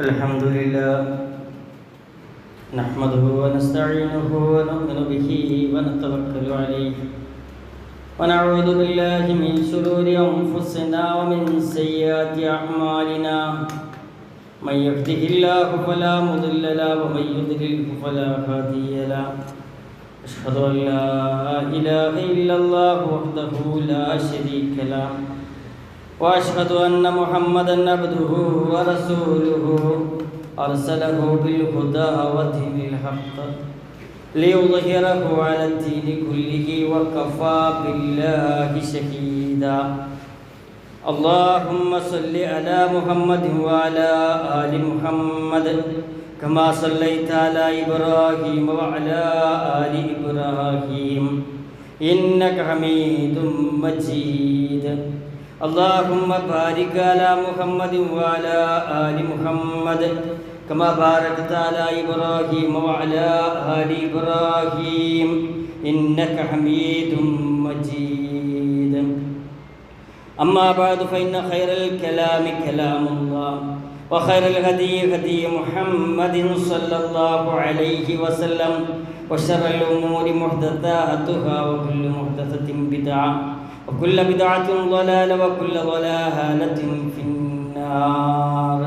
الحمد لله نحمده ونستعينه ونؤمن به ونتوكل عليه ونعوذ بالله من شرور أنفسنا ومن سيئات أعمالنا من يهده الله فلا مضل له ومن يضلل فلا هادي له أشهد أن لا إله إلا الله وحده لا شريك له وأشهد أن محمدًا عبده ورسوله أرسله بالهدى ودين الحق ليظهره على الدين كله وكفى بالله شهيدا. اللهم صل على محمد وعلى آل محمد كما صليت على إبراهيم وعلى آل إبراهيم إنك حميد مجيد. اللهم بارك على محمد وعلى آل محمد كما باركت على إبراهيم وعلى آل إبراهيم إنك حميد مجيد. أما بعد فإن خير الكلام كلام الله وخير الهدي هدي محمد صلى الله عليه وسلم وشر الأمور محدثاتها وكل محدثة بدعة وكل بدعة ضلالة وكل ضلالة في النار.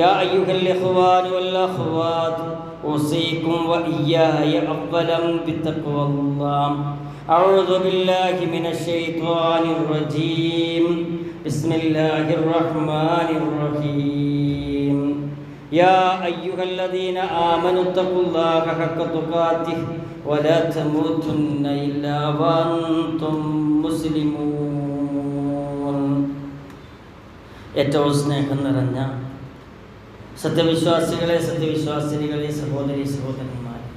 يا أيها الإخوان والأخوات أوصيكم وإياي أولا بتقوى الله. أعوذ بالله من الشيطان الرجيم. بسم الله الرحمن الرحيم. يا أيها الذين آمنوا اتقوا الله حق تقاته ولا تموتن إلا وأنتم മുസ്ലിമൂൻ. ഏറ്റവും സ്നേഹം നിറഞ്ഞ സത്യവിശ്വാസികളെ, സത്യവിശ്വാസിനികളെ, സഹോദരി സഹോദരന്മാരെ,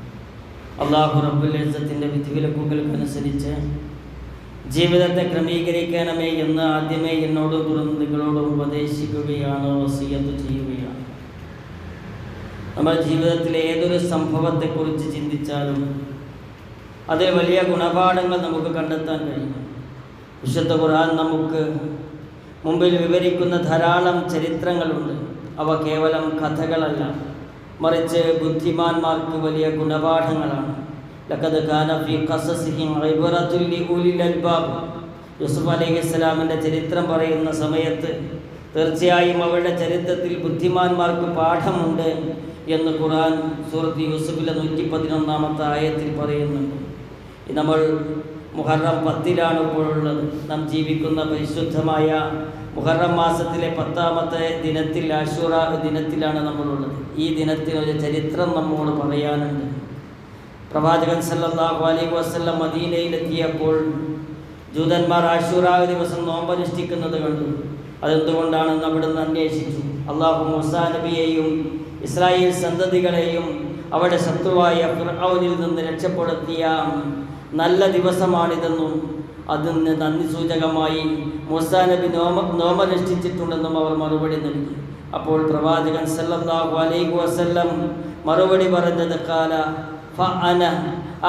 അല്ലാഹു റബ്ബുൽ ഇസ്സത്തിന്റെ വിധിവിലക്കുകൾക്കനുസരിച്ച് ജീവിതത്തെ ക്രമീകരിക്കണമേ എന്ന് ആദ്യമേ എന്നോടും തുടർന്ന് നിങ്ങളോടും ഉപദേശിക്കുകയാണ്, വസിയ്യത്ത് ചെയ്യുകയാണ്. നമ്മുടെ ജീവിതത്തിലെ ഏതൊരു സംഭവത്തെക്കുറിച്ച് ചിന്തിച്ചാലും അതിൽ വലിയ ഗുണപാഠങ്ങൾ നമുക്ക് കണ്ടെത്താൻ കഴിയും. വിശുദ്ധ ഖുർആൻ നമുക്ക് മുമ്പിൽ വിവരിക്കുന്ന ധാരാളം ചരിത്രങ്ങളുണ്ട്. അവ കേവലം കഥകളല്ല, മറിച്ച് ബുദ്ധിമാന്മാർക്ക് വലിയ ഗുണപാഠങ്ങളാണ്. ലഖദ് കാന ഫീ ഖസസിഹിം ഇബ്റത്തുൻ ലിഉലിൽ അൽബാബ്. യൂസുഫ് അലൈഹിസ്സലാമിൻ്റെ ചരിത്രം പറയുന്ന സമയത്ത് തീർച്ചയായും അവരുടെ ചരിത്രത്തിൽ ബുദ്ധിമാന്മാർക്ക് പാഠമുണ്ട് എന്ന് ഖുർആൻ സൂറത്ത് യൂസുഫിലെ 111 ആയത്തിൽ പറയുന്നുണ്ട്. നമ്മൾ മുഹറം 10 ഇപ്പോഴുള്ളത്. നാം ജീവിക്കുന്ന പരിശുദ്ധമായ മുഹറം മാസത്തിലെ 10ാമത്തെ ദിനത്തിൽ, ആശൂറ ദിനത്തിലാണ് നമ്മളുള്ളത്. ഈ ദിനത്തിന് ഒരു ചരിത്രം നമ്മോട് പറയാനുണ്ട്. പ്രവാചകൻ സല്ലല്ലാഹു അലൈഹി വസല്ലം മദീനയിലെത്തിയപ്പോൾ ജൂതന്മാർ ആശൂറ ദിവസം നോമ്പനുഷ്ഠിക്കുന്നത് കണ്ടു. അതെന്തുകൊണ്ടാണെന്ന് അവിടുന്ന് അന്വേഷിച്ചു. അല്ലാഹു മൂസാ നബിയെയും ഇസ്രായേൽ സന്തതികളെയും അവിടെ ശത്രുവായ ഫിർഔനിൽ നിന്ന് രക്ഷപ്പെടുത്തിയ നല്ല ദിവസമാണിതെന്നും അതിന് നന്ദി സൂചകമായി മൂസാ നബി നോമനുഷ്ഠിച്ചിട്ടുണ്ടെന്നും അവർ മറുപടി നൽകി. അപ്പോൾ പ്രവാചകൻ സല്ലല്ലാഹു അലൈഹി വസല്ലം മറുപടി പറഞ്ഞത് ഖാല ഫഅന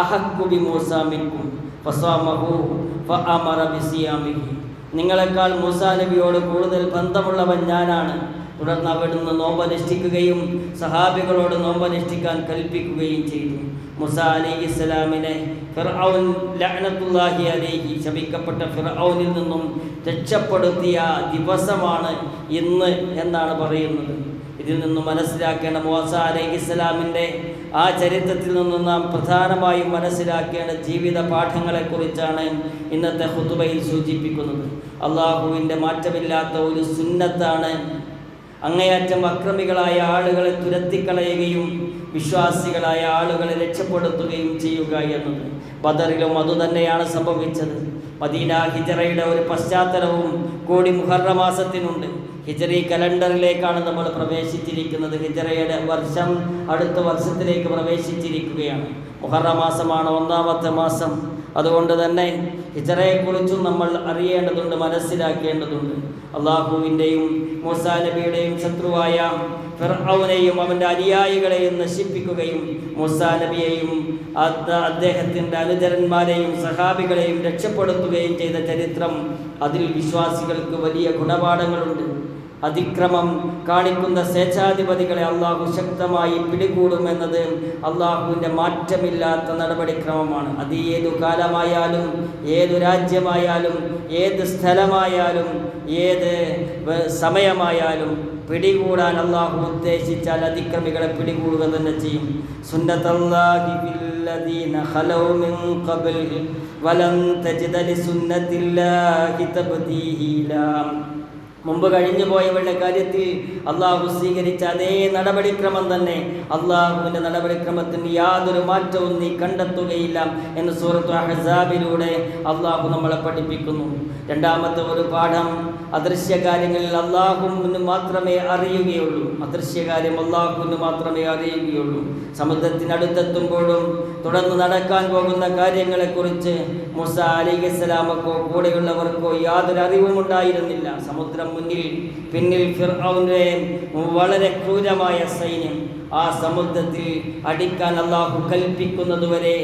അഹഖു ബിമൂസാ മിൻകും ഫസാമഹു ഫഅമറ ബിസിയാമിഹി. നിങ്ങളെക്കാൾ മൂസാ നബിയോട് കൂടുതൽ ബന്ധമുള്ളവൻ ഞാനാണ്. തുടർന്ന് അവിടുന്ന് നോമ്പനുഷ്ഠിക്കുകയും സഹാബികളോട് നോമ്പനുഷ്ഠിക്കാൻ കൽപ്പിക്കുകയും ചെയ്തു. മൂസാ അലൈഹിസ്സലാമിനെ ഫിർഔൻ ലഅനത്തുല്ലാഹി അലൈഹി, ശപിക്കപ്പെട്ട ഫിർഔനിൽ നിന്നും രക്ഷപ്പെടുത്തിയ ദിവസമാണ് ഇന്ന് എന്നാണ് പറയുന്നത്. ഇതിൽ നിന്നും മനസ്സിലാക്കേണ്ട മൂസാ അലൈഹിസ്സലാമിൻ്റെ ആ ചരിത്രത്തിൽ നിന്നും നാം പ്രധാനമായും മനസ്സിലാക്കേണ്ട ജീവിത പാഠങ്ങളെക്കുറിച്ചാണ് ഇന്നത്തെ ഖുതുബയിൽ സൂചിപ്പിക്കുന്നത്. അള്ളാഹുവിൻ്റെ മാറ്റമില്ലാത്ത ഒരു സുന്നത്താണ് അങ്ങേയറ്റം അക്രമികളായ ആളുകളെ തുരത്തിക്കളയുകയും വിശ്വാസികളായ ആളുകളെ രക്ഷപ്പെടുത്തുകയും ചെയ്യുക എന്നത്. ബദറിലും അതുതന്നെയാണ് സംഭവിച്ചത്. മദീന ഹിജറയുടെ ഒരു പശ്ചാത്തലവും കൂടി മുഹറം മാസത്തിനുണ്ട്. ഹിജറി കലണ്ടറിലേക്കാണ് നമ്മൾ പ്രവേശിച്ചിരിക്കുന്നത്. ഹിജറയുടെ വർഷം അടുത്ത വർഷത്തിലേക്ക് പ്രവേശിച്ചിരിക്കുകയാണ്. മുഹറം മാസമാണ് 1ാമത്തെ മാസം. അതുകൊണ്ട് തന്നെ ഹിജറയെക്കുറിച്ചും നമ്മൾ അറിയേണ്ടതുണ്ട്, മനസ്സിലാക്കേണ്ടതുണ്ട്. അള്ളാഹുവിൻ്റെയും മൂസാ നബിയുടെയും ശത്രുവായ ഫിർഔനെയും അവൻ്റെ അനുയായികളെയും നശിപ്പിക്കുകയും മൂസാ നബിയെയും അദ്ദേഹത്തിൻ്റെ അനുചരന്മാരെയും സഹാബികളെയും രക്ഷപ്പെടുത്തുകയും ചെയ്ത ചരിത്രം, അതിൽ വിശ്വാസികൾക്ക് വലിയ ഗുണപാഠങ്ങളുണ്ട്. അതിക്രമം കാണിക്കുന്ന സ്വേച്ഛാധിപതികളെ അള്ളാഹു ശക്തമായി പിടികൂടുമെന്നത് അള്ളാഹുവിൻ്റെ മാറ്റമില്ലാത്ത നടപടിക്രമമാണ്. അത് ഏതു കാലമായാലും ഏതു രാജ്യമായാലും ഏത് സ്ഥലമായാലും ഏത് സമയമായാലും പിടികൂടാൻ അള്ളാഹു ഉദ്ദേശിച്ചാൽ അതിക്രമികളെ പിടികൂടുക തന്നെ ചെയ്യും. സുന്നത്തല്ലാഹി ഫില്ലദീന ഖലൗ മിൻ ഖബ്ൽ വലൻ തജിദ ലിസുന്നത്തില്ലാഹി തബ്ദീലാ. മുമ്പ് കഴിഞ്ഞു പോയവരുടെ കാര്യത്തിൽ അള്ളാഹു സ്വീകരിച്ച അതേ നടപടിക്രമം തന്നെ അള്ളാഹുവിൻ്റെ നടപടിക്രമത്തിന് യാതൊരു മാറ്റവും നീ കണ്ടെത്തുകയില്ല എന്ന് സൂറത്ത് അഹ്സാബിലൂടെ അള്ളാഹു നമ്മളെ പഠിപ്പിക്കുന്നു. രണ്ടാമത്തെ ഒരു പാഠം, അദൃശ്യകാര്യങ്ങളിൽ അള്ളാഹുവിന് മാത്രമേ അറിയുകയുള്ളൂ. അദൃശ്യകാര്യം അള്ളാഹുവിന് മാത്രമേ അറിയുകയുള്ളൂ. സമുദ്രത്തിനടുത്തെത്തുമ്പോഴും തുടർന്ന് നടക്കാൻ പോകുന്ന കാര്യങ്ങളെക്കുറിച്ച് മൂസ അലൈഹിസ്സലാമക്കോ കൂടെയുള്ളവർക്കോ യാതൊരു അറിവും ഉണ്ടായിരുന്നില്ല. സമുദ്രം മുന്നിൽ, പിന്നിൽ ഫിർഔന്റെ വളരെ ക്രൂരമായ സൈന്യം. ആ സമുദ്രത്തിൽ അടിക്കാൻ അള്ളാഹു കൽപ്പിക്കുന്നതുവരെ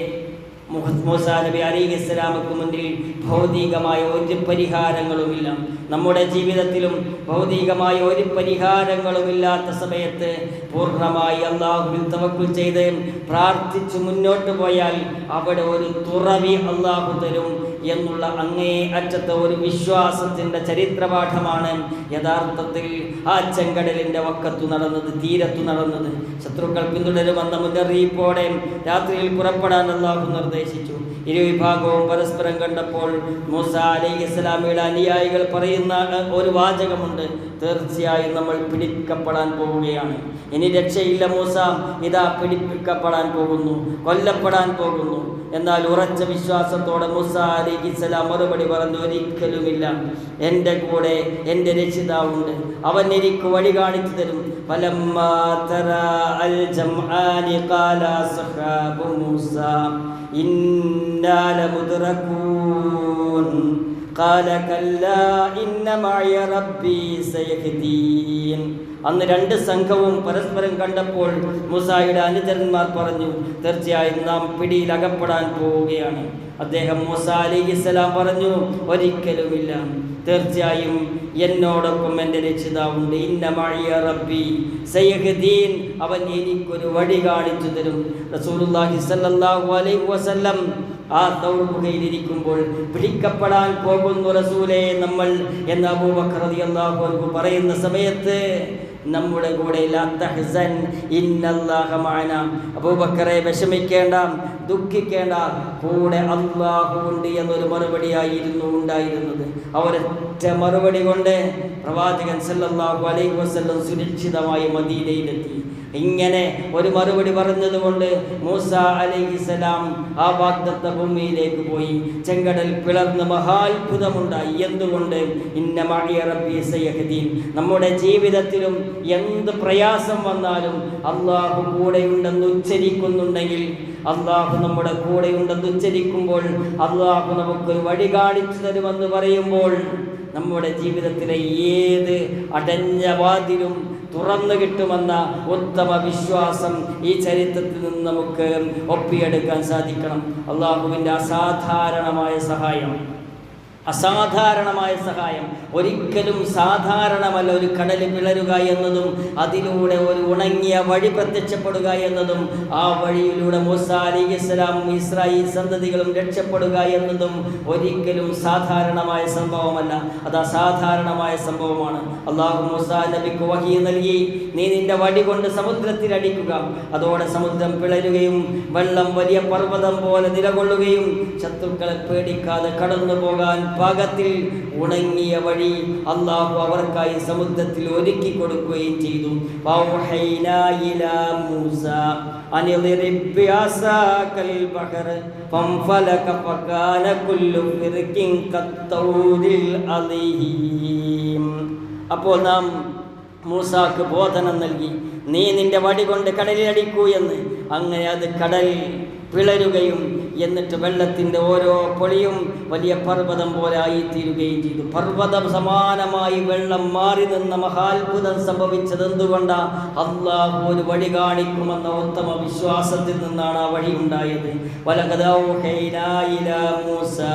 മൂസ നബി അലൈഹിസ്സലാമക്ക് മുന്നിൽ ഭൗതികമായ ഒരു പരിഹാരങ്ങളുമില്ല. നമ്മുടെ ജീവിതത്തിലും ഭൗതികമായ ഒരു പരിഹാരങ്ങളുമില്ലാത്ത സമയത്ത് പൂർണ്ണമായി അള്ളാഹുവിൽ തവക്കുൽ ചെയ്ത് പ്രാർത്ഥിച്ചു മുന്നോട്ട് പോയാൽ അവിടെ ഒരു തുറവി അള്ളാഹു തരും എന്നുള്ള അങ്ങേ അറ്റത്തെ ഒരു വിശ്വാസത്തിൻ്റെ ചരിത്രപാഠമാണ് യഥാർത്ഥത്തിൽ ആ ചെങ്കടലിൻ്റെ വക്കത്തു നടന്നത്, തീരത്തു നടന്നത്. ശത്രുക്കൾ പിന്തുടരുമെന്ന മുന്നറിയിപ്പോടെ രാത്രിയിൽ പുറപ്പെടാൻ അള്ളാഹു നിർദ്ദേശിച്ചു. ഇരുവിഭാഗവും പരസ്പരം കണ്ടപ്പോൾ മൂസ അലൈഹിസ്സലാമിയുടെ അനുയായികൾ പറയുന്ന ഒരു വാചകമുണ്ട്, തീർച്ചയായും നമ്മൾ പിടിക്കപ്പെടാൻ പോവുകയാണ്, ഇനി രക്ഷയില്ല മൂസ, ഇതാ പിടിപ്പിക്കപ്പെടാൻ പോകുന്നു, കൊല്ലപ്പെടാൻ പോകുന്നു. എന്നാൽ ഉറച്ച വിശ്വാസത്തോടെ മൂസ അലൈഹിസ്സലാം മറുപടി പറഞ്ഞു, ഒരിക്കലുമില്ല, എൻ്റെ കൂടെ എൻ്റെ രക്ഷിതാവുണ്ട്, അവൻ എനിക്ക് വഴി കാണിച്ചു തരും. ഫലമ്മാ തറാ അൽ ജംആനി ഖാല അസ്ഹാബു മൂസ ഇന്നാ ലമുദ്റകൂൻ ഖാല കല്ലാ ഇന്ന മഅയ റബ്ബി സയഹ്ദീൻ. അന്ന് രണ്ട് സംഘവും പരസ്പരം കണ്ടപ്പോൾ മൂസായുടെ അനുചരന്മാർ പറഞ്ഞു, തീർച്ചയായും നാം പിടിയിൽ അകപ്പെടാൻ പോവുകയാണ്. അദ്ദേഹം മൂസ അലൈഹിസ്സലാം പറഞ്ഞു, ഒരിക്കലുമില്ല, തീർച്ചയായും എന്നോടൊപ്പം എൻ്റെ രക്ഷിതാവുണ്ട്. ഇന്ന മഅയ റബ്ബി സയഹ്ദീൻ, അവൻ എനിക്കൊരു വഴി കാണിച്ചു തരും. റസൂലുള്ളാഹി സ്വല്ലല്ലാഹു അലൈഹി വസല്ലം ആ തൗർ ഗുഹയിലിരിക്കുമ്പോൾ പിടിക്കപ്പെടാൻ പോകുന്നു റസൂലേ നമ്മൾ എന്ന് അബൂബക്കർ റളിയല്ലാഹു അൻഹു പറയുന്ന സമയത്ത് നമ്മുടെ കൂടെ ലാ തഹ്സൻ ഇന്നല്ലാഹ മഅനാ, അബൂബക്കറെ വിഷമിക്കേണ്ട, ദുഃഖിക്കേണ്ട, കൂടെ അല്ലാഹു ഉണ്ട് എന്നൊരു മറുപടിയായിരുന്നു ഉണ്ടായിരുന്നത്. അവരൊറ്റ മറുപടി കൊണ്ട് പ്രവാചകൻ സല്ലല്ലാഹു അലൈഹി വസല്ലം സുരക്ഷിതമായി മദീനയിലെത്തി. ഇങ്ങനെ ഒരു മറുപടി പറഞ്ഞതുകൊണ്ട് മൂസ അലൈഹിസ്സലാം ആ വാഗ്ദത്ത ഭൂമിയിലേക്ക് പോയി. ചെങ്കടൽ പിളർന്ന് മഹാത്ഭുതമുണ്ടായി. എന്തുകൊണ്ട്? ഇന്ന മഅയ റബ്ബി സയഹ്ദീൻ. നമ്മുടെ ജീവിതത്തിലും എന്ത് പ്രയാസം വന്നാലും അള്ളാഹു കൂടെയുണ്ടെന്ന് ഉച്ചരിക്കുന്നുണ്ടെങ്കിൽ, അള്ളാഹു നമ്മുടെ കൂടെയുണ്ടെന്ന് ഉച്ചരിക്കുമ്പോൾ, അള്ളാഹു നമുക്ക് വഴി കാണിച്ചു തരുമെന്ന് പറയുമ്പോൾ, നമ്മുടെ ജീവിതത്തിലെ ഏത് അടഞ്ഞ വാതിലും തുറന്നു കിട്ടുമെന്ന ഉത്തമ വിശ്വാസം ഈ ചരിത്രത്തിൽ നിന്ന് നമുക്ക് ഒപ്പിയെടുക്കാൻ സാധിക്കണം. അള്ളാഹുവിൻ്റെ അസാധാരണമായ സഹായം, അസാധാരണമായ സഹായം ഒരിക്കലും സാധാരണമല്ല. ഒരു കടൽ പിളരുക എന്നതും അതിലൂടെ ഒരു ഉണങ്ങിയ വഴി പ്രത്യക്ഷപ്പെടുക എന്നതും ആ വഴിയിലൂടെ മൂസ അലൈഹിസ്സലാം ഇസ്രായേൽ സന്തതികളും രക്ഷപ്പെടുക എന്നതും ഒരിക്കലും സാധാരണമായ സംഭവമല്ല, അത് അസാധാരണമായ സംഭവമാണ്. അള്ളാഹു മൂസ നബിക്ക് വഹി നൽകി, നീ നിന്റെ വടി കൊണ്ട് സമുദ്രത്തിൽ അടിക്കുക, അതോടെ സമുദ്രം പിളരുകയും വെള്ളം വലിയ പർവ്വതം പോലെ നിലകൊള്ളുകയും ശത്രുക്കളെ പേടിക്കാതെ കടന്നു പോകാൻ പാകത്തിൽ ഉണങ്ങിയ വഴി അള്ളാഹു അവർക്കായി സമുദ്രത്തിൽ ഒരുക്കി കൊടുക്കുകയും ചെയ്തു. വൗഹൈനാ ഇലാ മൂസ അനിളിറിബ് ബിഅസാകൽ ബഹർ ഫംഫലക ഫകാന കുല്ലു ഫിർഖിൻ കത്തൗരിൽ അലീം. അപ്പോൾ നാം മൂസാക്ക് ബോധനം നൽകി, നീ നിന്റെ വടി കൊണ്ട് കടലിൽ അടിക്കൂ എന്ന്. അങ്ങനെ അത് കടൽ പിളരുകയും എന്നിട്ട് വെള്ളത്തിൻ്റെ ഓരോ പൊളിയും വലിയ പർവ്വതം പോലെ ആയിത്തീരുകയും ചെയ്തു. പർവ്വതം സമാനമായി വെള്ളം മാറി നിന്ന മഹാത്ഭുതം സംഭവിച്ചത് എന്തുകൊണ്ടാണ്? അള്ളാഹു ഒരു വഴി കാണിക്കുമെന്ന ഉത്തമ വിശ്വാസത്തിൽ നിന്നാണ് ആ വഴി ഉണ്ടായത്. വലഖദ് ഔഹൈനാ ഇലാ മൂസാ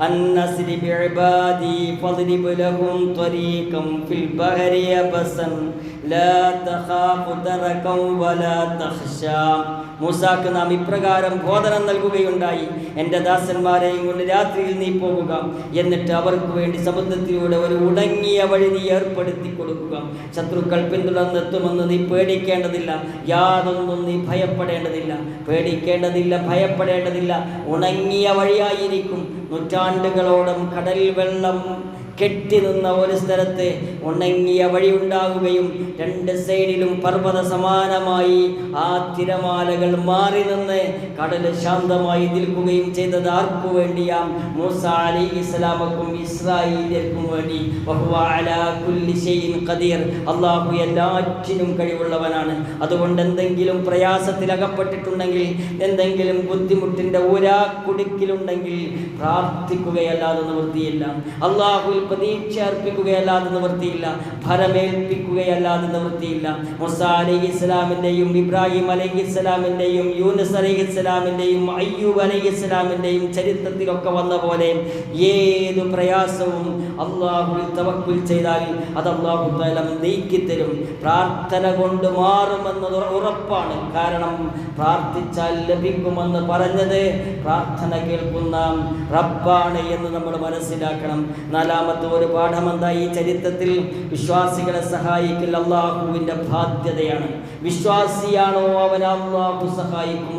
അൻ അസ്രി ബിഇബാദി ഫദ്രിബ് ലഹും ത്വരീഖൻ ഫിൽ ബഹരി യബസൻ ലാ തഖാഫു ദറകൻ വലാ തഖ്ശാ. മൂസാക്ക് നാം ഇപ്രകാരം ബോധനം നൽകുകയുണ്ടായി: എൻ്റെ ദാസന്മാരെയും കൊണ്ട് രാത്രിയിൽ നീ പോകുക, എന്നിട്ട് അവർക്ക് വേണ്ടി സമുദ്രത്തിലൂടെ ഒരു ഉണങ്ങിയ വഴി നീ ഏർപ്പെടുത്തി കൊടുക്കുക. ശത്രുക്കൾ പിന്തുടർന്നെത്തുമെന്ന് നീ പേടിക്കേണ്ടതില്ല, യാതൊന്നും നീ ഭയപ്പെടേണ്ടതില്ല, ഭയപ്പെടേണ്ടതില്ല. ഉണങ്ങിയ വഴിയായിരിക്കും. നൂറ്റാണ്ടുകളോളം കടൽ വെള്ളം കെട്ടി നിന്ന ഒരു സ്ഥലത്ത് ഉണങ്ങിയ വഴി ഉണ്ടാകുകയും രണ്ട് സൈഡിലും പർവ്വത സമാനമായി ആ തിരമാലകൾ മാറി നിന്ന് കടൽ ശാന്തമായി നിൽക്കുകയും ചെയ്തത് ആർക്കു വേണ്ടിയാം? മൂസ അലൈഹിസ്സലാമക്കും ഇസ്രായേലിയർക്കും വേണ്ടി. വഹുവ അലാ കുല്ലി ഷൈഇൻ ഖദീർ. അല്ലാഹു എല്ലാറ്റിനും കഴിവുള്ളവനാണ്. അതുകൊണ്ട് എന്തെങ്കിലും പ്രയാസത്തിൽ അകപ്പെട്ടിട്ടുണ്ടെങ്കിൽ, എന്തെങ്കിലും ബുദ്ധിമുട്ടിൻ്റെ കുടുക്കിലുണ്ടെങ്കിൽ പ്രാർത്ഥിക്കുകയല്ലാതെ നിവൃത്തിയില്ല. അല്ലാഹു പ്രതീക്ഷ അർപ്പിക്കുകയല്ലാതെ നിവൃത്തിയില്ല, ഭരമേൽപ്പിക്കുകയല്ലാതെ നിവൃത്തിയില്ല. മൂസ അലൈഹിസ്സലാമിൻ്റെയും ഇബ്രാഹിം അലൈഹിസ്സലാമിൻ്റെയും യൂനുസ് അലൈഹിസ്സലാമിൻ്റെയും അയ്യൂബ് അലൈഹിസ്സലാമിൻ്റെയും ചരിത്രത്തിലൊക്കെ വന്ന പോലെ ഏതു പ്രയാസവും അല്ലാഹുവിൽ തവക്കുൽ ചെയ്താൽ അത് അല്ലാഹു തആല നീക്കിത്തരും. പ്രാർത്ഥന കൊണ്ട് മാറുമെന്നത് ഉറപ്പാണ്. കാരണം പ്രാർത്ഥിച്ചാൽ ലഭിക്കുമെന്ന് പറഞ്ഞത് പ്രാർത്ഥന കേൾക്കുന്ന റബ്ബാണ് എന്ന് നമ്മൾ മനസ്സിലാക്കണം. നാലാമത്തെ ഒരു പാഠം എന്താ? ഈ ചരിത്രത്തിൽ വിശ്വാസികളെ സഹായിക്കൽ അല്ലാഹുവിൻ്റെ ബാധ്യതയാണ്. വിശ്വാസിയാണോ അവൻ അല്ലാഹു സഹായിക്കും.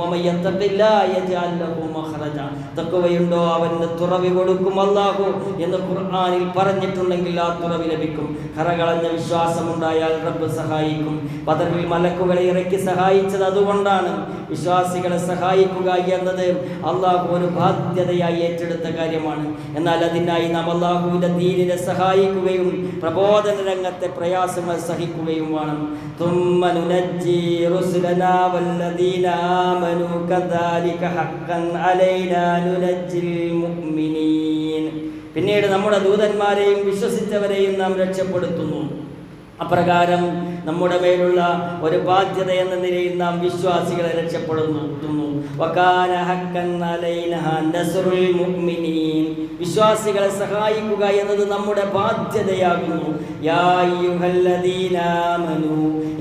തഖ്വയുണ്ടോ അവന് തുറവി കൊടുക്കും അല്ലാഹു എന്ന് ഖുർആനിൽ പറഞ്ഞിട്ടുണ്ടെങ്കിൽ ആ തുറവി ലഭിക്കും. കറകളഞ്ഞ വിശ്വാസമുണ്ടായാൽ റബ്ബ് സഹായിക്കും. ബദറിൽ മലക്കുകളെ ഇറക്കി സഹായിച്ചത് അതുകൊണ്ടാണ്. വിശ്വാസികളെ സഹായിക്കുക എന്നത് അല്ലാഹു ഒരു ബാധ്യതയായി ഏറ്റെടുത്ത കാര്യമാണ്. എന്നാൽ അതിനായി നാം അല്ലാഹുവിൻ്റെ ദീനിനെ സഹായിക്കുകയും പ്രബോധന രംഗത്തെ പ്രയാസങ്ങൾ സഹിക്കുകയും വേണം. തുമ്മ നുനജ്ജി റുസുലനാ വല്ലദീന ആമനൂ കദാലിക ഹഖ്ഖൻ അലൈനാ നുനജ്ജിൽ മുഅ്മിനീൻ. പിന്നീട് നമ്മുടെ ദൂതന്മാരെയും വിശ്വസിച്ചവരെയും നാം രക്ഷപ്പെടുത്തുന്നു. അപ്രകാരം നമ്മുടെ മേലുള്ള ഒരു ബാധ്യത എന്ന നിലയിൽ നാം വിശ്വാസികളെ രക്ഷപ്പെടുത്തുന്നു. വകാന ഹഖ്ഖൻ അലൈനാ നസ്റുൽ മുഅ്മിനീൻ. വിശ്വാസികളെ സഹായിക്കുക എന്നത് നമ്മുടെ ബാധ്യതയാകുന്നു. യാ അയ്യുഹല്ലദീന ആമനൂ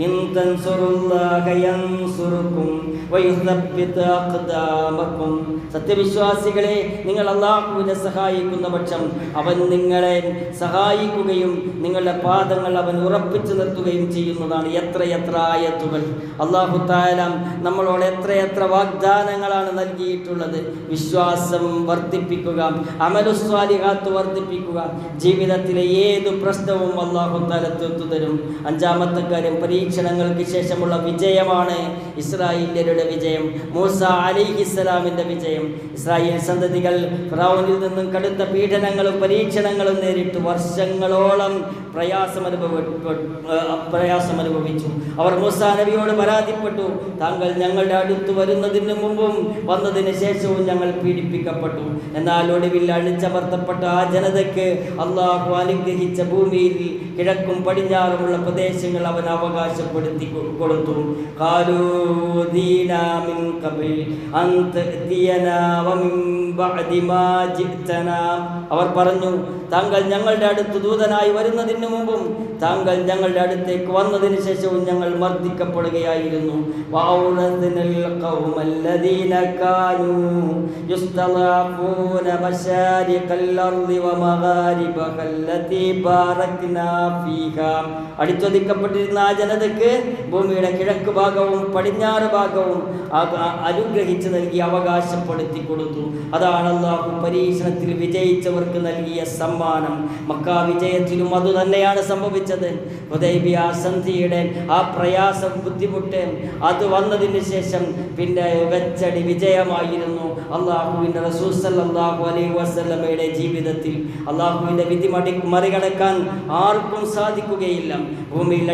ഇൻ തൻസുറുല്ലാഹ യൻസുറുക്കും വയുസബ്ബിത് അഖ്ദാമക്കും. സത്യവിശ്വാസികളെ, നിങ്ങൾ അല്ലാഹുവിനെ സഹായിക്കുന്ന പക്ഷം അവൻ നിങ്ങളെ സഹായിക്കുകയും നിങ്ങളുടെ പാദങ്ങൾ അവൻ ഉറപ്പിച്ചു നിർത്തുകയും ചെയ്യുന്നതാണ്. എത്രയെത്ര ആയത്തുകൾ അല്ലാഹു തആല നമ്മളോട് എത്രയെത്ര വാഗ്ദാനങ്ങളാണ് നൽകിയിട്ടുള്ളത്. വിശ്വാസം വർദ്ധിപ്പിക്കുക, അമലുസ്വാലിഹാത്ത് വർദ്ധിപ്പിക്കുക. ജീവിതത്തിലെ ഏതു പ്രശ്നവും അല്ലാഹു തആല തീർത്തു തരും. അഞ്ചാമത്തെ കാര്യം, പരീക്ഷണങ്ങൾക്ക് ശേഷമുള്ള വിജയമാണ് ഇസ്രായേല്യരുടെ വിജയം, മൂസ അലൈഹിസ്സലാമിൻ്റെ വിജയം. ഇസ്രായേൽ സന്തതികൾ ഫിറഔനിൽ നിന്നും കടുത്ത പീഡനങ്ങളും പരീക്ഷണങ്ങളും നേരിട്ട് വർഷങ്ങളോളം പ്രയാസമനുഭവിച്ചു. അവർ മൂസാ നബിയോട് പരാതിപ്പെട്ടു: താങ്കൾ ഞങ്ങളുടെ അടുത്ത് വരുന്നതിന് മുമ്പും വന്നതിന് ശേഷവും ഞങ്ങൾ പീഡിപ്പിക്കപ്പെട്ടു. എന്നാൽ ഒടുവിൽ അഴിച്ചമർത്തപ്പെട്ട ആ ജനതയ്ക്ക് അല്ലാഹു അനുഗ്രഹിച്ച ഭൂമിയിൽ കിഴക്കും പടിഞ്ഞാറുമുള്ള പ്രദേശങ്ങൾ അവൻ അവകാശപ്പെടുത്തി കൊടുത്തു. അവർ പറഞ്ഞു: താങ്കൾ ഞങ്ങളുടെ അടുത്ത് ദൂതനായി വരുന്നതിന് മുമ്പും താങ്കൾ ഞങ്ങളുടെ അടുത്തേക്ക് വന്നതിന് ശേഷവും ഞങ്ങൾ മർദ്ദിക്കപ്പെടുകയായിരുന്നു. അടിച്ചൊതുക്കപ്പെട്ടിരുന്ന ആ ജനതയ്ക്ക് ഭൂമിയുടെ കിഴക്ക് ഭാഗവും പടിഞ്ഞാറ് ഭാഗവും അനുഗ്രഹിച്ചു നൽകി അവകാശപ്പെടുത്തി കൊടുത്തു. അതാണ് അല്ലാഹു പരീക്ഷണത്തിൽ വിജയിച്ചവർക്ക് നൽകിയ സമ്മാനം. മക്ക വിജയത്തിലും അതുതന്നെയാണ് സംഭവിച്ചത്. ഹുദൈബിയ സന്ധിയുടെ ആ പ്രയാസം, ബുദ്ധിമുട്ട് അത് വന്നതിന് ശേഷം പിന്നെ വെച്ചടി വിജയമായിരുന്നു. അല്ലാഹുവിൻ്റെ റസൂൽ സല്ലല്ലാഹു അലൈഹി വസല്ലമയുടെ ജീവിതത്തിൽ അല്ലാഹുവിൻ്റെ വിധി മറികടക്കാൻ ആർക്കും ആർക്കും സാധിക്കുകയില്ല. ഭൂമിയിൽ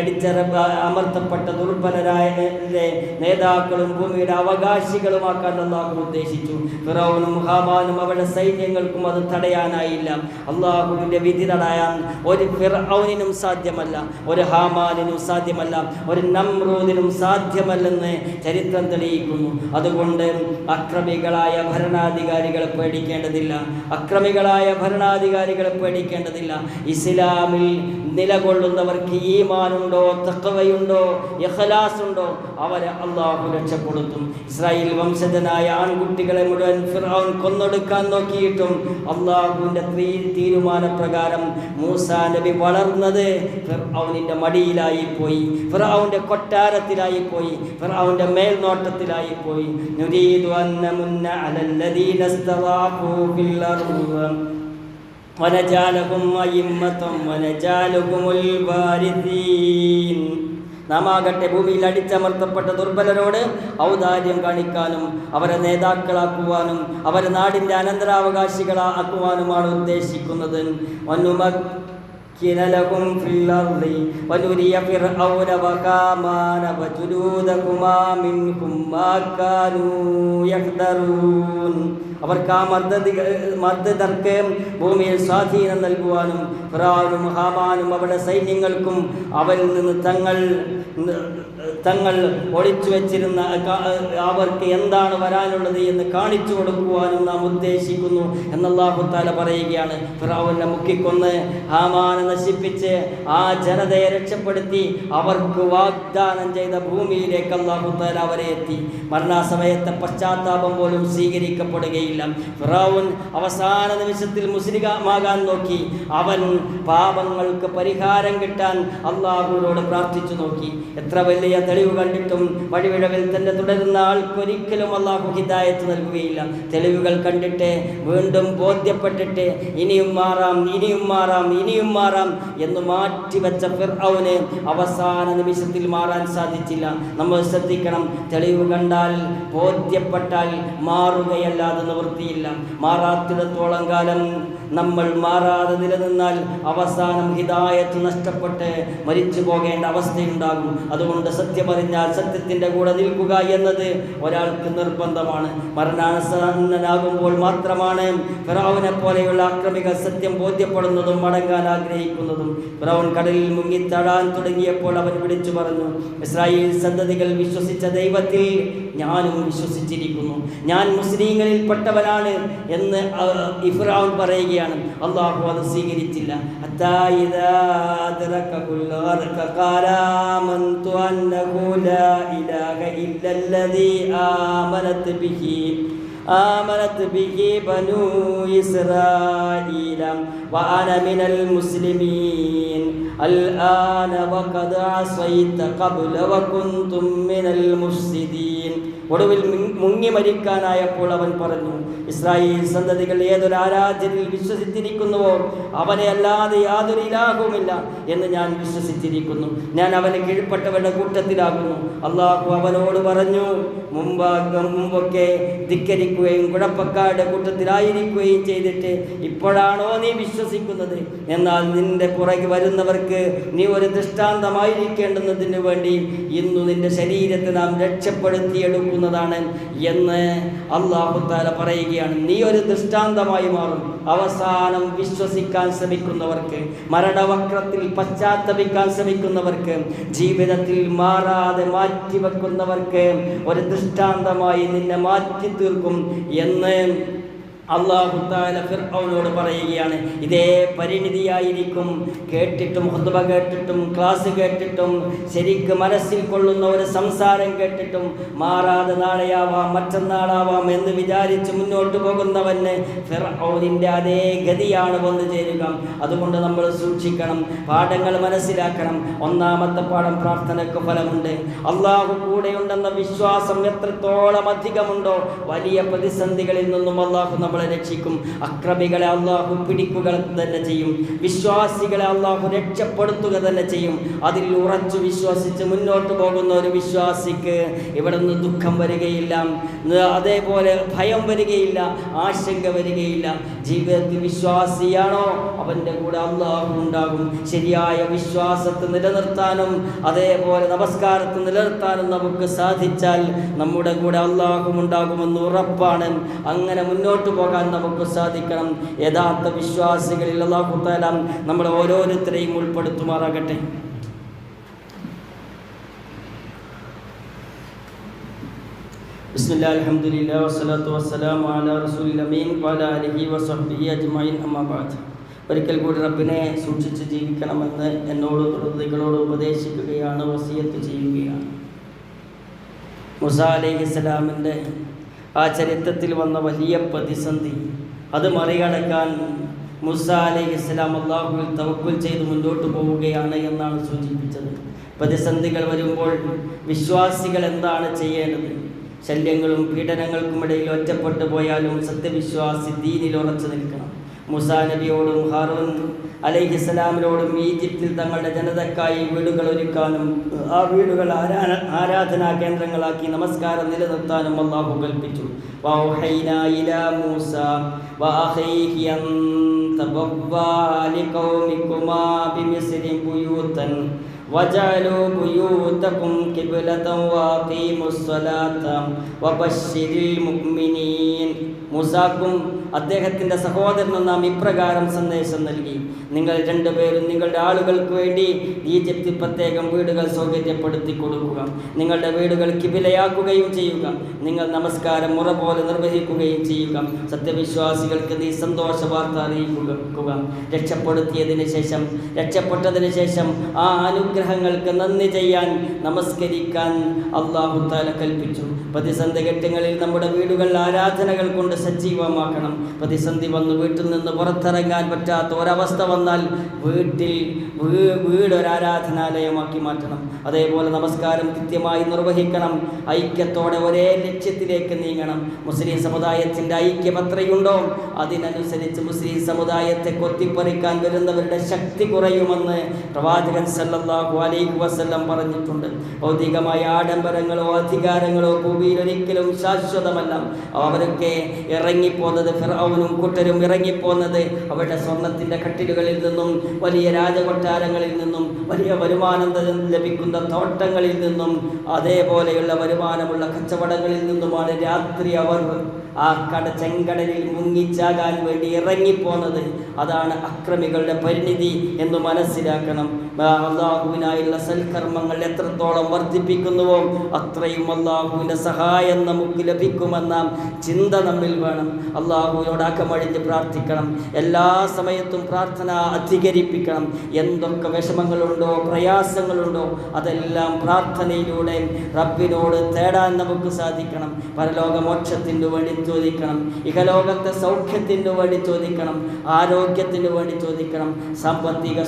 അമർത്തപ്പെട്ട ദുർബലരായ നേതാക്കളും ഭൂമിയുടെ അവകാശികളുമാക്കാൻ അള്ളാഹു ഉദ്ദേശിച്ചു. ഫിറഔനും ഹാമാനും അവരുടെ സൈന്യങ്ങൾക്കും അത് തടയാനായില്ല. അള്ളാഹുവിൻ്റെ വിധി തടയാൻ ഒരു ഫിറഔനിനും സാധ്യമല്ല, ഒരു ഹാമാനിനും സാധ്യമല്ല, ഒരു നമ്രൂദിനും സാധ്യമല്ലെന്ന് ചരിത്രം തെളിയിക്കുന്നു. അതുകൊണ്ട് അക്രമികളായ ഭരണാധികാരികളെ പേടിക്കേണ്ടതില്ല, അക്രമികളായ ഭരണാധികാരികളെ പേടിക്കേണ്ടതില്ല. ഇസ്ലാമിൽ നിലകൊള്ളുന്നവർക്ക് ഈമാനുണ്ടോ, തഖ്വയുണ്ടോ, ഇഖ്ലാസ് ഉണ്ടോ, അവരെ അള്ളാഹു രക്ഷപ്പെടുത്തും. ഇസ്രായേൽ വംശജനായ ആൺകുട്ടികളെ മുഴുവൻ ഫിർഔൻ കൊന്നൊടുക്കാൻ നോക്കിയിട്ടും അള്ളാഹുവിൻ്റെ തീരുമാനപ്രകാരം മൂസാ നബി വളർന്നത് ഫിർഔനിൻ്റെ മടിയിലായി പോയി, ഫിർഔന്റെ കൊട്ടാരത്തിലായി പോയി, ഫിർഔന്റെ മേൽനോട്ടത്തിലായി പോയി. നുരീദു അൻ നമുന്ന അലല്ലദീന ഇസ്തദഅഫൂ ഫിൽ അർദ് വനജഅലഹും അയിമ്മതൻ വനജഅലഹുൽ വാരിസീൻ. നാം ആകട്ടെ ഭൂമിയിൽ അടിച്ചമർത്തപ്പെട്ട ദുർബലരോട് ഔദാര്യം കാണിക്കാനും അവരെ നേതാക്കളാക്കുവാനും അവരെ നാടിൻ്റെ അനന്തരാവകാശികളാക്കുവാനുമാണ് ഉദ്ദേശിക്കുന്നത്. لهم في الأرض ونري فرعون وهامان وجنودهما منهم ما كانوا يحذرون. അവർക്ക് ആ മർദ്ദർക്ക് ഭൂമിയിൽ സ്വാധീനം നൽകുവാനും ഫിറഔനും ഹാമാനും അവരുടെ സൈന്യങ്ങൾക്കും അവരിൽ നിന്ന് തങ്ങൾ ഒളിച്ചു വെച്ചിരുന്ന അവർക്ക് എന്താണ് വരാനുള്ളത് എന്ന് കാണിച്ചു കൊടുക്കുവാനും നാം ഉദ്ദേശിക്കുന്നു എന്ന് അല്ലാഹു തആല പറയുകയാണ്. ഫിറഔനെ മുക്കിക്കൊന്ന് ഹാമാനെ നശിപ്പിച്ച് ആ ജനതയെ രക്ഷപ്പെടുത്തി അവർക്ക് വാഗ്ദാനം ചെയ്ത ഭൂമിയിലേക്ക് അല്ലാഹു തആല അവരെ എത്തി. മരണസമയത്തെ പശ്ചാത്താപം പോലും സ്വീകരിക്കപ്പെടുകയില്ല. ഫിറഔൻ അവസാന നിമിഷത്തിൽ മുസ്ലിമാകാൻ നോക്കി. അവൻ പാപങ്ങൾക്ക് പരിഹാരം കിട്ടാൻ അല്ലാഹുവിനോട് പ്രാർത്ഥിച്ചു നോക്കി. എത്ര വലിയ തെളിവ് കണ്ടിട്ടും വഴിവിഴവിൽ തന്നെ തുടരുന്ന ആൾക്കൊരിക്കലും അല്ലാഹു ഹിദായത്ത് നൽകുകയില്ല. തെളിവുകൾ കണ്ടിട്ട് വീണ്ടും ബോധ്യപ്പെട്ടിട്ട് ഇനിയും മാറാം, ഇനിയും മാറാം, ഇനിയും മാറാം എന്ന് മാറ്റിവെച്ച ഫിർഔന് അവസാന നിമിഷത്തിൽ മാറാൻ സാധിച്ചില്ല. നമ്മൾ ശ്രദ്ധിക്കണം, തെളിവ് കണ്ടാൽ ബോധ്യപ്പെട്ടാൽ മാറുകയല്ലാതെ നിവൃത്തിയില്ല. മാറാത്തിടത്തോളം കാലം നമ്മൾ മാറാതെ നിലനിന്നാൽ അവസാനം ഹിദായത്ത് നഷ്ടപ്പെട്ട് മരിച്ചു പോകേണ്ട അവസ്ഥയുണ്ടാകും. അതുകൊണ്ട് സത്യമറിഞ്ഞാൽ സത്യത്തിൻ്റെ കൂടെ നിൽക്കുക എന്നത് ഒരാൾക്ക് നിർബന്ധമാണ്. മരണാസന്നനാകുമ്പോൾ മാത്രമാണ് ഫിറഔനെ പോലെയുള്ള ആക്രമികൾ സത്യം ബോധ്യപ്പെടുന്നതും മടങ്ങാൻ ആഗ്രഹിക്കുന്നതും. ഫിറഔൻ കടലിൽ മുങ്ങിത്താഴാൻ തുടങ്ങിയപ്പോൾ അവൻ വിളിച്ചു പറഞ്ഞു, ഇസ്രായേൽ സന്തതികൾ വിശ്വസിച്ച ദൈവത്തിൽ ഞാനും വിശ്വസിച്ചിരിക്കുന്നു, ഞാൻ മുസ്ലിങ്ങളിൽ പെട്ടവനാണ് എന്ന് ഫിറഔൻ പറയുകയാണ്. അല്ലാഹു അത് സ്വീകരിച്ചില്ല. آمنت به بنو إسرائيل وأنا من المسلمين الآن وقد عصيت قبل وكنتم من المفسدين. ഒടുവിൽ മുങ്ങി മരിക്കാനായപ്പോൾ അവൻ പറഞ്ഞു, ഇസ്രായേൽ സന്തതികൾ ഏതൊരു ആരാധ്യനിൽ വിശ്വസിച്ചിരിക്കുന്നുവോ അവനെ അല്ലാതെ യാതൊരു ഇലാഹുമില്ല എന്ന് ഞാൻ വിശ്വസിച്ചിരിക്കുന്നു, ഞാൻ അവന് കീഴ്പ്പെട്ടവരുടെ കൂട്ടത്തിലാകുന്നു. അള്ളാഹു അവനോട് പറഞ്ഞു, മുമ്പൊക്കെ ധിക്കരിക്കുകയും കുഴപ്പക്കാരുടെ കൂട്ടത്തിലായിരിക്കുകയും ചെയ്തിട്ട് ഇപ്പോഴാണോ നീ വിശ്വസിക്കുന്നത്? എന്നാൽ നിന്റെ പുറകെ വരുന്നവർക്ക് നീ ഒരു ദൃഷ്ടാന്തമായിരിക്കേണ്ടുന്നതിന് വേണ്ടി ഇന്നു നിന്റെ ശരീരത്തെ നാം രക്ഷപ്പെടുത്തിയെടുക്കുന്നതാണ് എന്ന് അല്ലാഹു തആല പറയുകയാണ്. നീ ഒരു ദൃഷ്ടാന്തമായി മാറും. അവസാനം വിശ്വസിക്കാൻ ശ്രമിക്കുന്നവർക്ക്, മരണവക്രത്തിൽ പശ്ചാത്തപിക്കാൻ ശ്രമിക്കുന്നവർക്ക്, ജീവിതത്തിൽ മാറാതെ മാറ്റിവെക്കുന്നവർക്ക് ഒരു ദൃഷ്ടാന്തമായി നിന്നെ മാറ്റി തീർക്കും എന്ന് അല്ലാഹു തആല ഫിർഔനോട് പറയുകയാണ്. ഇതേ പരിണിതിയായിരിക്കും കേട്ടിട്ടും ഖുത്ബ കേട്ടിട്ടും ക്ലാസ് കേട്ടിട്ടും ശരിക്ക് മനസ്സിൽ കൊള്ളുന്ന ഒരു സംസാരം കേട്ടിട്ടും മാറാതെ നാളെയാവാം മറ്റന്നാളാവാം എന്ന് വിചാരിച്ച് മുന്നോട്ട് പോകുന്നവന് ഫിർഔനിൻ്റെ അതേ ഗതിയാണ് വന്നു ചേരുക. അതുകൊണ്ട് നമ്മൾ സൂക്ഷിക്കണം, പാഠങ്ങൾ മനസ്സിലാക്കണം. ഒന്നാമത്തെ പാഠം, പ്രാർത്ഥനയ്ക്ക് ഫലമുണ്ട്. അല്ലാഹു കൂടെയുണ്ടെന്ന വിശ്വാസം എത്രത്തോളം അധികമുണ്ടോ വലിയ പ്രതിസന്ധികളിൽ നിന്നും അല്ലാഹു നമ്മളെ നമ്മളെ രക്ഷിക്കും. അക്രമികളെ അള്ളാഹു പിടിക്കുക തന്നെ ചെയ്യും. വിശ്വാസികളെ അള്ളാഹു രക്ഷപ്പെടുത്തുക തന്നെ ചെയ്യും. അതിൽ ഉറച്ചു വിശ്വസിച്ച് മുന്നോട്ട് പോകുന്ന ഒരു വിശ്വാസിക്ക് ഇവിടെ നിന്ന് ദുഃഖം വരികയില്ല, അതേപോലെ ഭയം വരികയില്ല, ആശങ്ക വരികയില്ല. ജീവിതത്തിൽ വിശ്വാസിയാണോ അവൻ്റെ കൂടെ അള്ളാഹു ഉണ്ടാകും. ശരിയായ വിശ്വാസത്തെ നിലനിർത്താനും അതേപോലെ നമസ്കാരത്തെ നിലനിർത്താനും നമുക്ക് സാധിച്ചാൽ നമ്മുടെ കൂടെ അള്ളാഹു ഉണ്ടാകുമെന്ന് ഉറപ്പാണ്. അങ്ങനെ മുന്നോട്ട് പോകാൻ നമുക്ക് സാധിക്കണം. യഥാർത്ഥ വിശ്വാസികളിൽ അല്ലാഹു തആല നമ്മൾ ഓരോരുത്തരെയും ഉൾപ്പെടുത്തുമാറാകട്ടെ. ബിസ്മില്ലാഹിൽ അൽഹംദുലില്ലാഹി വസ്സലാത്തു വസ്സലാമു അലാ റസൂലിൽ അമീൻ വഅലാ ആലിഹി വസഹ്ബിഹി അജ്മഈൻ അമ്മാ ബഅദ്. ഒരിക്കൽ കൂടി റബ്ബിനെ സൂക്ഷിച്ച് ജീവിക്കണമെന്ന് എന്നോട് നിങ്ങളോട് ഉപദേശിക്കുകയാണ്, വസിയത്ത് ചെയ്യുകയാണ്. മൂസാ അലൈഹിസ്സലാമിൻ്റെ ആ ചരിത്രത്തിൽ വന്ന വലിയ പ്രതിസന്ധി, അത് മറികടക്കാൻ മൂസാ അലൈഹിസ്സലാം അല്ലാഹുവിൽ തവക്കുൽ ചെയ്ത് മുന്നോട്ട് പോവുകയാണ് എന്നാണ് സൂചിപ്പിച്ചത്. പ്രതിസന്ധികൾ വരുമ്പോൾ വിശ്വാസികൾ എന്താണ് ചെയ്യേണ്ടത്? ശല്യങ്ങളും പീഡനങ്ങൾക്കുമിടയിൽ ഒറ്റപ്പെട്ടു പോയാലും സത്യവിശ്വാസി ദീനിൽ ഉറച്ചു നിൽക്കണം. മൂസാ നബിയോടും ഹാറൂൻ അലൈഹിസ്സലാമിനോടും ഈജിപ്തിൽ തങ്ങളുടെ ജനതക്കായി വീടുകൾ ഒരുക്കാനും ആ വീടുകൾ ആരാധനാ കേന്ദ്രങ്ങളാക്കി നമസ്കാരം നിലനിർത്താനും അല്ലാഹു കൽപ്പിച്ചു. വൗഹൈനാ ഇലാ മൂസാ വഅഖീഹി അൻ തബവ്വാ ലിഖൗമികുമാ ബിമിസ്രി ബുയൂതൻ വജഅലൂ ബുയൂതകും ഖിബ്ലതൻ വഅഖീമുസ് സ്വലാത്ത വബശ്ശിരിൽ മുഅ്മിനീൻ. മൂസാക്കും അദ്ദേഹത്തിൻ്റെ സഹോദരനും നാം ഇപ്രകാരം സന്ദേശം നൽകി: നിങ്ങൾ രണ്ടുപേരും നിങ്ങളുടെ ആളുകൾക്ക് വേണ്ടി ഈജിപ്തിൽ പ്രത്യേകം വീടുകൾ സൗകര്യപ്പെടുത്തി കൊടുക്കുക. നിങ്ങളുടെ വീടുകൾ കിബിലയാക്കുകയും ചെയ്യുക. നിങ്ങൾ നമസ്കാരം മുറ പോലെ നിർവഹിക്കുകയും ചെയ്യുക. സത്യവിശ്വാസികൾക്ക് നീ സന്തോഷ വാർത്ത അറിയിക്കുക. രക്ഷപ്പെട്ടതിന് ശേഷം ആ അനുഗ്രഹങ്ങൾക്ക് നന്ദി ചെയ്യാൻ, നമസ്കരിക്കാൻ അല്ലാഹു തആല കൽപ്പിച്ചു. പ്രതിസന്ധി ഘട്ടങ്ങളിൽ നമ്മുടെ വീടുകൾ ആരാധനകൾ കൊണ്ട് സജീവമാക്കണം. പ്രതിസന്ധി വന്ന് വീട്ടിൽ നിന്ന് പുറത്തിറങ്ങാൻ പറ്റാത്ത ഒരവസ്ഥ വന്നാൽ വീടൊരാരാധനാലയമാക്കി മാറ്റണം. അതേപോലെ നമസ്കാരം കൃത്യമായി നിർവഹിക്കണം. ഐക്യത്തോടെ ഒരേ ലക്ഷ്യത്തിലേക്ക് നീങ്ങണം. മുസ്ലിം സമുദായത്തിൻ്റെ ഐക്യം എത്രയുണ്ടോ അതിനനുസരിച്ച് മുസ്ലിം സമുദായത്തെ കൊത്തിപ്പറിക്കാൻ വരുന്നവരുടെ ശക്തി കുറയുമെന്ന് പ്രവാചകൻ സല്ലല്ലാഹു അലൈഹി വസല്ലം പറഞ്ഞിട്ടുണ്ട്. ഭൗതികമായ ആഡംബരങ്ങളോ അധികാരങ്ങളോ ഭൂമിയിൽ ഒരിക്കലും ശാശ്വതമല്ല. അവരൊക്കെ ഇറങ്ങിപ്പോന്നത്, ഫിർഔനും കൂട്ടരും ഇറങ്ങിപ്പോന്നത് അവരുടെ സ്വർണത്തിൻ്റെ കട്ടിലുകളിൽ നിന്നും, വലിയ രാജകൊട്ടാരങ്ങളിൽ നിന്നും, വലിയ വരുമാനം ലഭിക്കുന്ന തോട്ടങ്ങളിൽ നിന്നും, അതേപോലെയുള്ള വരുമാനമുള്ള കച്ചവടങ്ങളിൽ നിന്നുമാണ് രാത്രി അവർ ആ ചെങ്കടലിൽ മുങ്ങിച്ചാകാൻ വേണ്ടി ഇറങ്ങിപ്പോന്നത്. അതാണ് അക്രമികളുടെ പരിണിതി എന്ന് മനസ്സിലാക്കണം. അള്ളാഹുവിനായുള്ള സൽക്കർമ്മങ്ങൾ എത്രത്തോളം വർദ്ധിപ്പിക്കുന്നുവോ അത്രയും അള്ളാഹുവിൻ്റെ സഹായം നമുക്ക് ലഭിക്കുമെന്ന ചിന്ത നമ്മിൽ വേണം. അള്ളാഹുവിനോട് അകമഴിഞ്ഞ് പ്രാർത്ഥിക്കണം. എല്ലാ സമയത്തും പ്രാർത്ഥന അധികരിപ്പിക്കണം. എന്തൊക്കെ വിഷമങ്ങളുണ്ടോ പ്രയാസങ്ങളുണ്ടോ അതെല്ലാം പ്രാർത്ഥനയിലൂടെ റബ്ബിനോട് തേടാൻ നമുക്ക് സാധിക്കണം. പരലോകമോക്ഷത്തിനു വേണ്ടി ചോദിക്കണം, ഇഹലോകത്തെ സൗഖ്യത്തിനു വേണ്ടി ചോദിക്കണം, ആരോഗ്യത്തിനു വേണ്ടി ചോദിക്കണം, സാമ്പത്തിക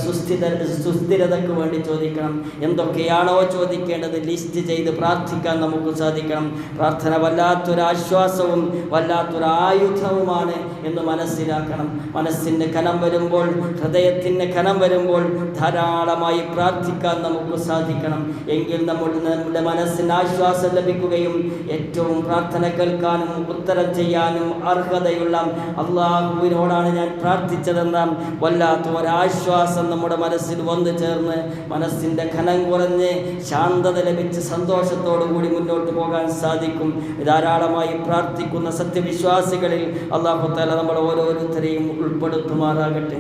സുസ്ഥിരതയ്ക്ക് വേണ്ടി ചോദിക്കണം. എന്തൊക്കെയാണോ ചോദിക്കേണ്ടത് ലിസ്റ്റ് ചെയ്ത് പ്രാർത്ഥിക്കാൻ നമുക്ക് സാധിക്കണം. പ്രാർത്ഥന വല്ലാത്തൊരാശ്വാസവും വല്ലാത്തൊരായുധവുമാണ് എന്ന് മനസ്സിലാക്കണം. മനസ്സിന് കനം വരുമ്പോൾ, ഹൃദയത്തിന് കനം വരുമ്പോൾ ധാരാളമായി പ്രാർത്ഥിക്കാൻ നമുക്ക് സാധിക്കണം. എങ്കിൽ നമ്മുടെ മനസ്സിന് ആശ്വാസം ലഭിക്കുകയും ഏറ്റവും പ്രാർത്ഥന കേൾക്കാനും ഉത്തരം ചെയ്യാനും അർഹതയുള്ള അള്ളാഹുവിനോടാണ് ഞാൻ പ്രാർത്ഥിച്ചതെന്ന വല്ലാത്ത ഒരാശ്വാസം നമ്മുടെ മനസ്സിൽ വന്നു ചേർന്ന് മനസ്സിൻ്റെ ഖനം കുറഞ്ഞ് ശാന്തത ലഭിച്ച് സന്തോഷത്തോടു കൂടി മുന്നോട്ട് പോകാൻ സാധിക്കും. ധാരാളമായി പ്രാർത്ഥിക്കുന്ന സത്യവിശ്വാസികളിൽ അല്ലാഹു തആല നമ്മൾ ഓരോരുത്തരെയും ഉൾപ്പെടുത്തുമാറാകട്ടെ.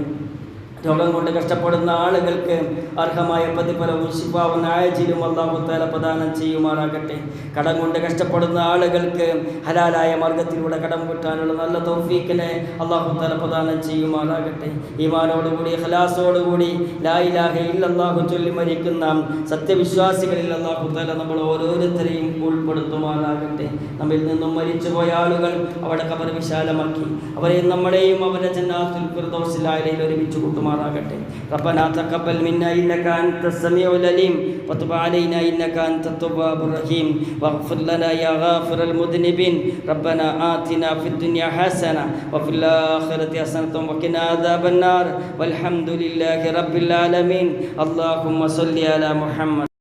രോഗം കൊണ്ട് കഷ്ടപ്പെടുന്ന ആളുകൾക്ക് അർഹമായ പ്രതിഫലവും ശിഫാവും ആജിലും അല്ലാഹു തആല പ്രദാനം ചെയ്യുമാറാകട്ടെ. കടം കൊണ്ട് കഷ്ടപ്പെടുന്ന ആളുകൾക്ക് ഹലാലായ മാർഗത്തിലൂടെ കടം വീട്ടാനുള്ള നല്ല തൗഫീഖിനെ അല്ലാഹു തആല പ്രദാനം ചെയ്യുമാറാകട്ടെ. ഈമാനോടുകൂടി ഖലാസോടുകൂടി ലാ ഇലാഹ ഇല്ലല്ലാഹു ചൊല്ലി മരിക്കുന്ന സത്യവിശ്വാസികളിൽ അല്ലാഹു തആല നമ്മൾ ഓരോരുത്തരെയും ഉൾപ്പെടുത്തുമാറാകട്ടെ. നമ്മിൽ നിന്നും മരിച്ചുപോയ ആളുകൾ അവിടെ ഖബർ വിശാലമാക്കി അവരെയും നമ്മളെയും അവരുടെ ജന്നാത്തുൽ ഫിർദൗസിൽ ആലയിൽ ഒരുമിച്ച് കൂട്ടുമാറാകട്ടെ. നൽകുമാറാകട്ടെ. റബ്ബനാ തഖബ്ബൽ മിന്നാ ഇന്നക അൻതസ് സമീഉൽ അലീം വതുബ് അലൈനാ ഇന്നക അൻതത് തവ്വാബുർ റഹീം വഗ്ഫിർ ലനാ യാ ഗാഫിറൽ മുദ്നിബീൻ. റബ്ബനാ ആതിനാ ഫിദ് ദുനിയാ ഹസന വഫിൽ ആഖിറതി ഹസനതൻ വഖിനാ അദാബൻ നാർ വൽഹംദുലില്ലാഹി റബ്ബിൽ ആലമീൻ. അല്ലാഹുമ്മ സ്വല്ലി അലാ മുഹമ്മദ്.